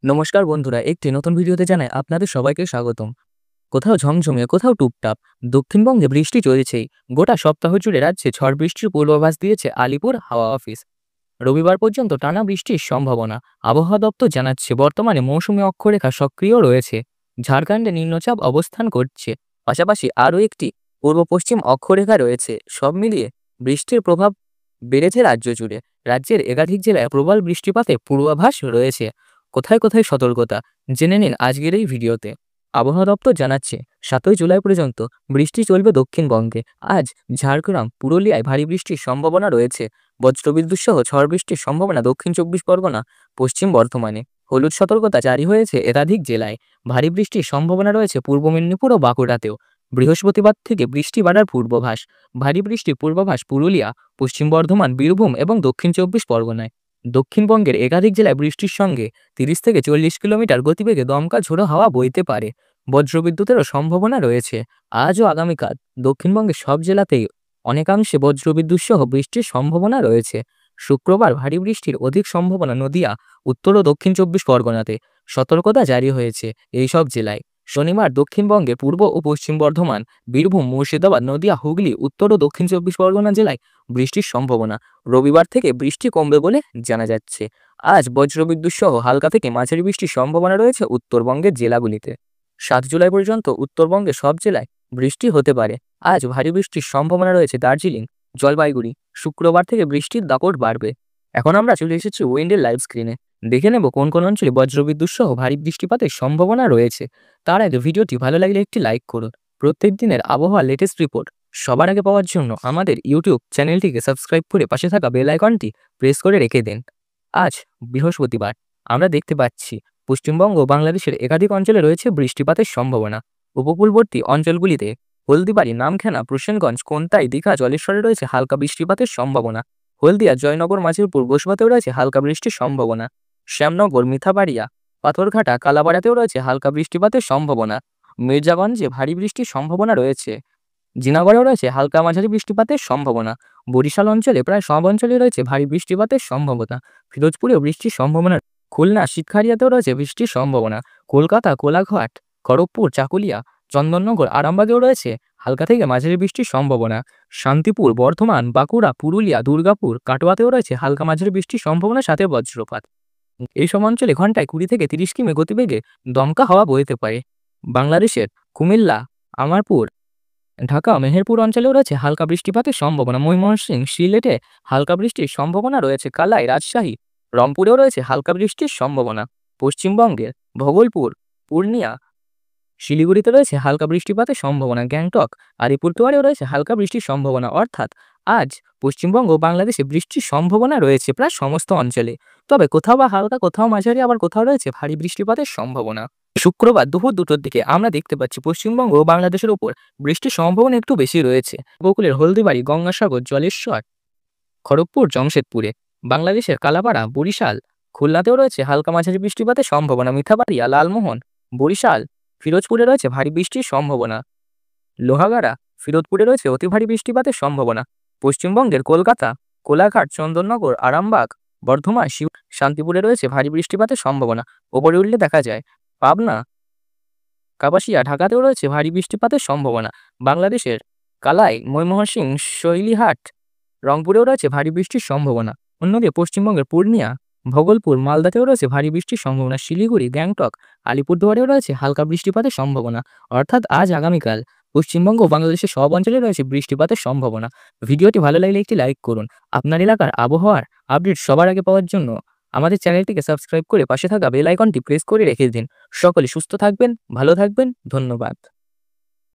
নমস্কার বন্ধুরা, একটি নতুন ভিডিওতে জানাই আপনাদের সবাইকে স্বাগতম। কোথাও ঝমঝমে, কোথাও টুপটাপ, দক্ষিণবঙ্গে বৃষ্টি চলছেই। গোটা সপ্তাহ জুড়ে রাজ্যে ঝড় বৃষ্টির পূর্বাভাস দিয়েছে আলিপুর হাওয়া অফিস। রবিবার পর্যন্ত টানা বৃষ্টির সম্ভাবনা। আবহাওয়া দপ্তর জানাচ্ছে বর্তমানে মৌসুমী অক্ষরেখা সক্রিয় রয়েছে। ঝাড়খণ্ডে নিম্নচাপ অবস্থান করছে, পাশাপাশি আরও একটি পূর্ব পশ্চিম অক্ষরেখা রয়েছে। সব মিলিয়ে বৃষ্টির প্রভাব বেড়েছে রাজ্য জুড়ে। রাজ্যের একাধিক জেলায় প্রবল বৃষ্টিপাতের পূর্বাভাস রয়েছে। কোথায় কোথায় সতর্কতা জেনে নিন আজকের এই ভিডিওতে। আবহাওয়া দপ্তর জানাচ্ছে 7ই জুলাই পর্যন্ত বৃষ্টি চলবে দক্ষিণবঙ্গে। আজ ঝাড়গ্রাম, পুরুলিয়ায় ভারী বৃষ্টির সম্ভাবনা রয়েছে। বজ্রবিদ্যুৎ সহ ঝড় বৃষ্টির সম্ভাবনা দক্ষিণ 24 পরগনা, পশ্চিম বর্ধমানে। হলুদ সতর্কতা জারি হয়েছে একাধিক জেলায়। ভারী বৃষ্টির সম্ভাবনা রয়েছে পূর্ব মেদিনীপুর ও বাঁকুড়াতেও। বৃহস্পতিবার থেকে বৃষ্টি বাড়ার পূর্বাভাস। ভারী বৃষ্টির পূর্বাভাস পুরুলিয়া, পশ্চিম বর্ধমান, বীরভূম এবং দক্ষিণ 24 পরগনায়। দক্ষিণবঙ্গের একাধিক জেলায় বৃষ্টির সঙ্গে 30 থেকে 40 কিলোমিটার গতিবেগে দমকা ঝোড়ো হাওয়া বইতে পারে। বজ্রবিদ্যুতেরও সম্ভাবনা রয়েছে। আজ ও আগামীকাল দক্ষিণবঙ্গের সব জেলাতেই অনেকাংশে বজ্রবিদ্যুৎ সহ বৃষ্টির সম্ভাবনা রয়েছে। শুক্রবার ভারী বৃষ্টির অধিক সম্ভাবনা নদিয়া, উত্তর ও দক্ষিণ 24 পরগনাতে। সতর্কতা জারি হয়েছে এই সব জেলায়। শনিবার দক্ষিণবঙ্গে পূর্ব ও পশ্চিম বর্ধমান, বীরভূম, মুর্শিদাবাদ, নদিয়া, হুগলি, উত্তর ও দক্ষিণ 24 পরগনা জেলায় বৃষ্টির সম্ভাবনা। রবিবার থেকে বৃষ্টি কমবে বলে জানা যাচ্ছে। আজ বজ্রবিদ্যুৎ সহ হালকা থেকে মাঝারি বৃষ্টির সম্ভাবনা রয়েছে উত্তরবঙ্গের জেলাগুলিতে। 7 জুলাই পর্যন্ত উত্তরবঙ্গের সব জেলায় বৃষ্টি হতে পারে। আজ ভারী বৃষ্টির সম্ভাবনা রয়েছে দার্জিলিং, জলপাইগুড়ি। শুক্রবার থেকে বৃষ্টির দাপট বাড়বে। এখন আমরা চলে এসেছি উইন্ডের লাইভ স্ক্রিনে। দেখে নেব কোন কোন অঞ্চলে বজ্রবিদ্যুৎ সহ ভারী বৃষ্টিপাতের সম্ভাবনা রয়েছে। তার আগে ভিডিওটি ভালো লাগলে একটি লাইক করুন। প্রত্যেক দিনের আবহাওয়ার লেটেস্ট রিপোর্ট সবার আগে পাওয়ার জন্য আমাদের ইউটিউব চ্যানেলটিকে সাবস্ক্রাইব করে পাশে থাকা বেল আইকনটি প্রেস করে রেখে দিন। আজ বৃহস্পতিবার আমরা দেখতে পাচ্ছি পশ্চিমবঙ্গ ও বাংলাদেশের একাধিক অঞ্চলে রয়েছে বৃষ্টিপাতের সম্ভাবনা। উপকূলবর্তী অঞ্চলগুলিতে হলদিবাড়ি, নামখানা, প্রসেনগঞ্জ, কোন্তাই, দীঘা, জলেশ্বরে রয়েছে হালকা বৃষ্টিপাতের সম্ভাবনা। হলদিয়া, জয়নগর, মাঝিরপুর, বসুমাতেও রয়েছে হালকা বৃষ্টির সম্ভাবনা। শ্যামনগর, মিথাবাড়িয়া, পাথরঘাটা, কালাপাড়াতেও রয়েছে হালকা বৃষ্টিপাতের সম্ভাবনা। মির্জাগঞ্জে ভারী বৃষ্টির সম্ভাবনা রয়েছে। জিনাগড়েও রয়েছে হালকা মাঝারি বৃষ্টিপাতের সম্ভাবনা। বরিশাল অঞ্চলে প্রায় সব অঞ্চলে রয়েছে ভারী বৃষ্টিপাতের সম্ভাবনা। ফিরোজপুরেও বৃষ্টির সম্ভাবনা। খুলনা, শিতখারিয়াতেও রয়েছে বৃষ্টির সম্ভাবনা। কলকাতা, কোলাঘাট, খড়গপুর, চাকুলিয়া, চন্দননগর, আরামবাগেও রয়েছে হালকা থেকে মাঝারি বৃষ্টির সম্ভাবনা। শান্তিপুর, বর্ধমান, বাঁকুড়া, পুরুলিয়া, দুর্গাপুর, কাটোয়াতেও রয়েছে হালকা মাঝারি বৃষ্টির সম্ভাবনা, সাথে বজ্রপাত। এই সব অঞ্চলে ঘন্টায় 20 থেকে 30 কিমি গতিবেগে দমকা হাওয়া বইতে পারে। বাংলাদেশের কুমিল্লা, আমারপুর, ঢাকা, মেহেরপুর অঞ্চলেও রয়েছে হালকা বৃষ্টিপাতের সম্ভাবনা। ময়মনসিংহ, সিলেটে হালকা বৃষ্টির সম্ভাবনা রয়েছে। কালাই, রাজশাহী, রংপুরেও রয়েছে হালকা বৃষ্টির সম্ভাবনা। পশ্চিমবঙ্গের ভগলপুর, পূর্ণিয়া, শিলিগুড়িতে রয়েছে হালকা বৃষ্টিপাতের সম্ভাবনা। গ্যাংটক, আলিপুরদুয়ারেও রয়েছে হালকা বৃষ্টির সম্ভাবনা। অর্থাৎ আজ পশ্চিমবঙ্গ ও বাংলাদেশে বৃষ্টির সম্ভাবনা রয়েছে প্রায় সমস্ত অঞ্চলে। তবে কোথাও বা হালকা, কোথাও মাঝারি, আবার কোথাও রয়েছে ভারী বৃষ্টিপাতের সম্ভাবনা। শুক্রবার দুপুর 2টোর দিকে আমরা দেখতে পাচ্ছি পশ্চিমবঙ্গ ও বাংলাদেশের উপর বৃষ্টির সম্ভাবনা একটু বেশি রয়েছে। উপকূলের হলদিবাড়ি, গঙ্গাসাগর, জলেশ্বর, খড়গপুর, জমশেদপুরে। বাংলাদেশের কালাপাড়া, বরিশাল, খুলনাতেও রয়েছে হালকা মাঝারি বৃষ্টিপাতের সম্ভাবনা। মিঠাবাড়িয়া, লালমোহন, বরিশাল, ফিরোজপুরে রয়েছে ভারী বৃষ্টির সম্ভাবনা। লোহাগাড়া, ফিরোজপুরে রয়েছে অতি ভারী বৃষ্টিপাতের সম্ভাবনা। পশ্চিমবঙ্গের কলকাতা, কোলাঘাট, চন্দননগর, আরামবাগ, বর্ধমান, শান্তিপুরে রয়েছে ভারী বৃষ্টিপাতের সম্ভাবনা। ওপরে উঠলে দেখা যায় পাবনা, কাপাসিয়া, ঢাকাতেও রয়েছে ভারী বৃষ্টিপাতের সম্ভাবনা। বাংলাদেশের কালাই, ময়মনসিংহ, শৈলীহাট, রংপুরেও রয়েছে ভারী বৃষ্টির সম্ভাবনা। অন্যদিকে পশ্চিমবঙ্গের পূর্ণিয়া, ভগলপুর, মালদাতেও রয়েছে ভারী বৃষ্টির সম্ভাবনা। শিলিগুড়ি, গ্যাংটক, আলিপুরদুয়ারেও রয়েছে হালকা বৃষ্টিপাতের সম্ভাবনা। অর্থাৎ আজ আগামীকাল পশ্চিমবঙ্গ ও বাংলাদেশের সব অঞ্চলে রয়েছে বৃষ্টিপাতের সম্ভাবনা। ভিডিওটি ভালো লাগলে একটি লাইক করুন। আপনার এলাকার আবহাওয়ার আপডেট সবার আগে পাওয়ার জন্য আমাদের চ্যানেলটিকে সাবস্ক্রাইব করে পাশে থাকা বেল আইকনটি প্রেস করে রেখে দিন। সকলে সুস্থ থাকবেন, ভালো থাকবেন। ধন্যবাদ।